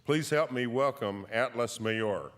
Please help me welcome Atlas Mayor.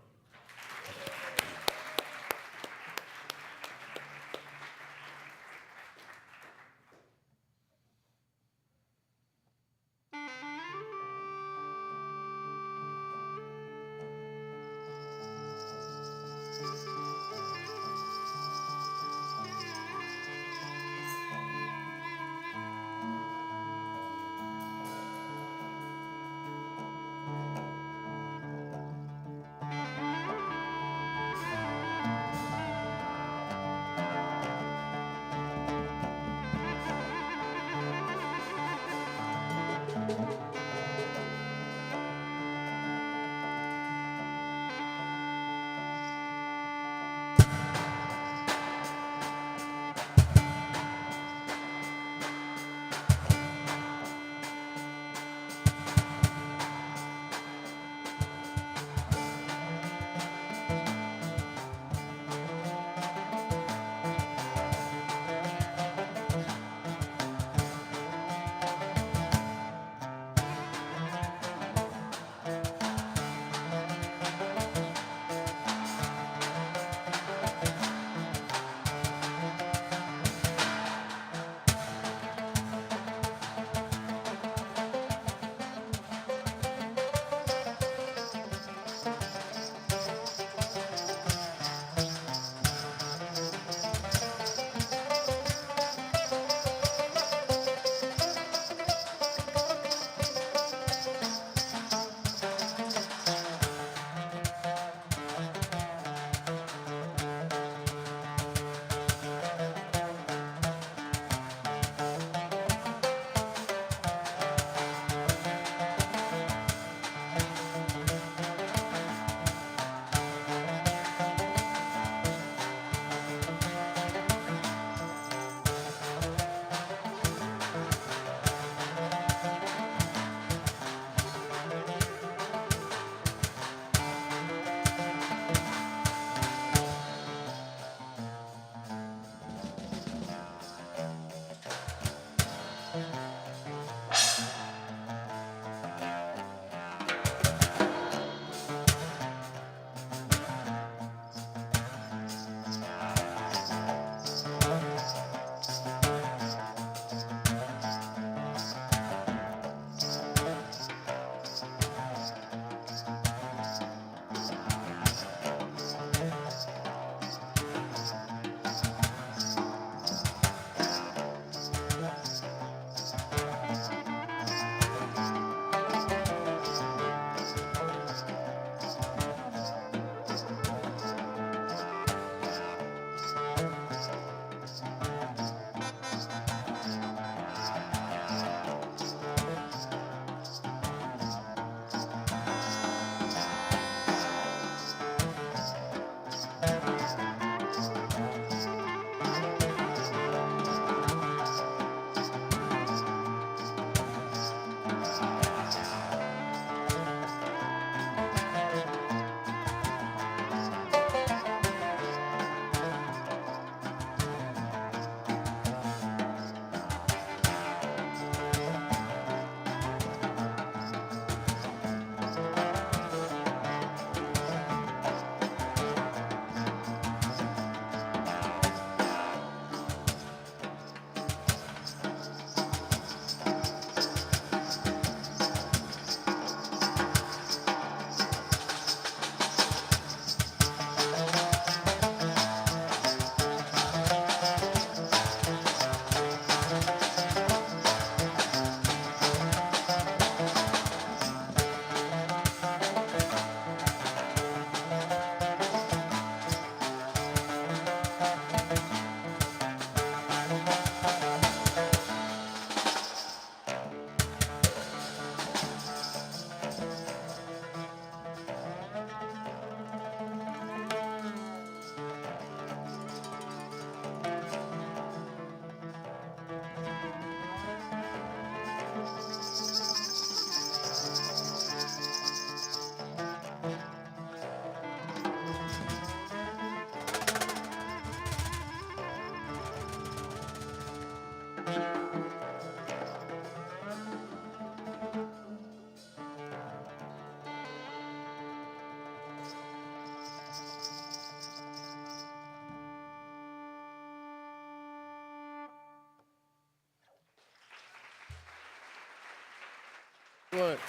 Excellent.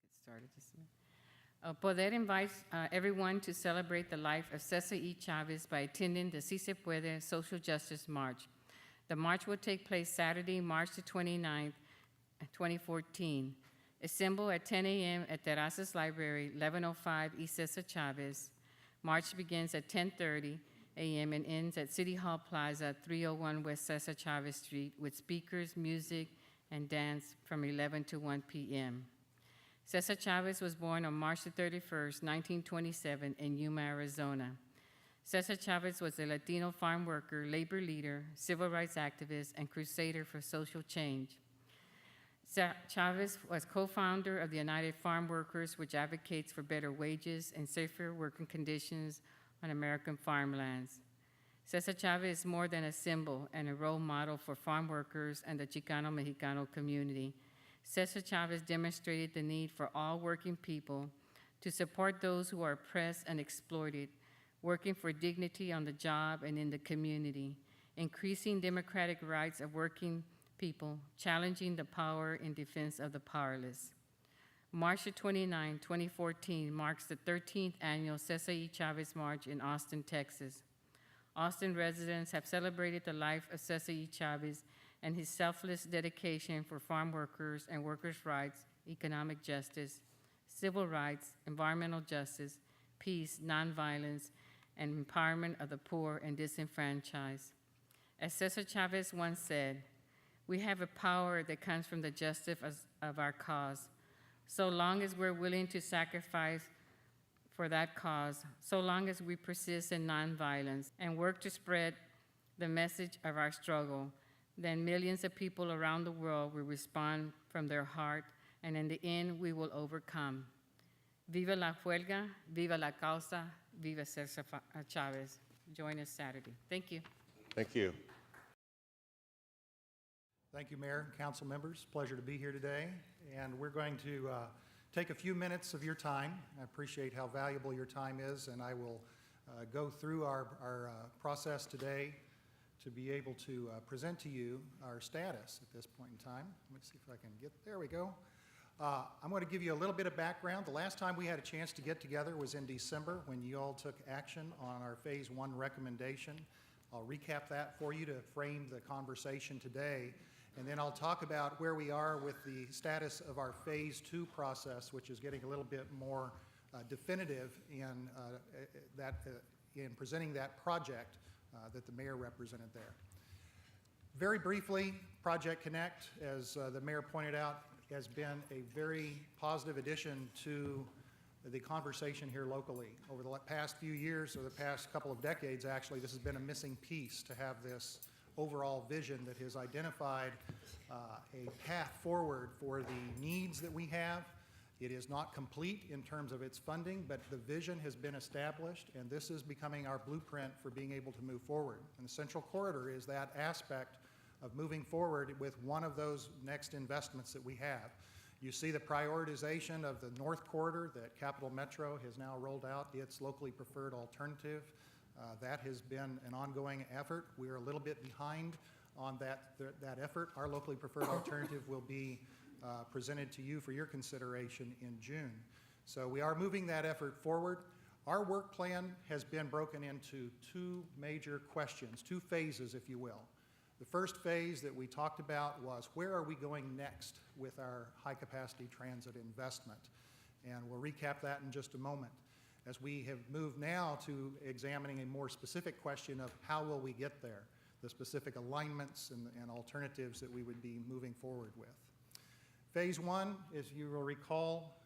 Get started just a minute. Poder invites everyone to celebrate the life of Cesar E. Chavez by attending the Si Se Puede Social Justice March. The march will take place Saturday, March the 29th, 2014. Assemble at 10 a.m. at Terrazas Library, 1105 East Cesar Chavez. March begins at 10:30 a.m. and ends at City Hall Plaza, 301 West Cesar Chavez Street, with speakers, music, and dance from 11 to 1 p.m. Cesar Chavez was born on March the 31st, 1927, in Yuma, Arizona. Cesar Chavez was a Latino farm worker, labor leader, civil rights activist, and crusader for social change. Chavez was co-founder of the United Farm Workers, which advocates for better wages and safer working conditions on American farmlands. Cesar Chavez is more than a symbol and a role model for farm workers and the Chicano-Mexicano community. Cesar Chavez demonstrated the need for all working people to support those who are oppressed and exploited, working for dignity on the job and in the community, increasing democratic rights of working people, challenging the power in defense of the powerless. March 29, 2014 marks the 13th annual Cesar E. Chavez March in Austin, Texas. Austin residents have celebrated the life of Cesar E. Chavez and his selfless dedication for farm workers and workers' rights, economic justice, civil rights, environmental justice, peace, nonviolence, and empowerment of the poor and disenfranchised. As Cesar Chavez once said, "We have a power that comes from the justice of our cause. So long as we're willing to sacrifice for that cause, so long as we persist in nonviolence and work to spread the message of our struggle, then millions of people around the world will respond from their heart, and in the end, we will overcome. Viva la huelga, viva la causa, viva Cesar Chavez." Join us Saturday. Thank you. Thank you. Thank you, Mayor and council members. Pleasure to be here today. And we're going to take a few minutes of your time. I appreciate how valuable your time is, and I will go through our process today to be able to present to you our status at this point in time. Let me see if I can get, there we go. I'm going to give you a little bit of background. The last time we had a chance to get together was in December when you all took action on our Phase 1 recommendation. I'll recap that for you to frame the conversation today. And then I'll talk about where we are with the status of our Phase 2 process, which is getting a little bit more definitive in presenting that project that the mayor represented there. Very briefly, Project Connect, as the mayor pointed out, has been a very positive addition to the conversation here locally. Over the past few years, or the past couple of decades, actually, this has been a missing piece to have this overall vision that has identified a path forward for the needs that we have. It is not complete in terms of its funding, but the vision has been established, and this is becoming our blueprint for being able to move forward. And the Central Corridor is that aspect of moving forward with one of those next investments that we have. You see the prioritization of the North Corridor that Capital Metro has now rolled out its locally preferred alternative. That has been an ongoing effort. We are a little bit behind on that effort. Our locally preferred alternative will be presented to you for your consideration in June. So we are moving that effort forward. Our work plan has been broken into two major questions, two phases, if you will. The first phase that we talked about was where are we going next with our high-capacity transit investment? And we'll recap that in just a moment. As we have moved now to examining a more specific question of how will we get there, the specific alignments and alternatives that we would be moving forward with. Phase 1, as you will recall,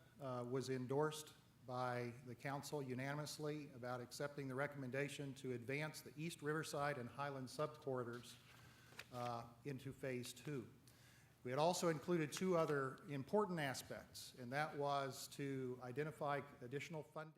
was endorsed by the council unanimously about accepting the recommendation to advance the East Riverside and Highland subcorridors into Phase 2. We had also included two other important aspects, and that was to identify additional funding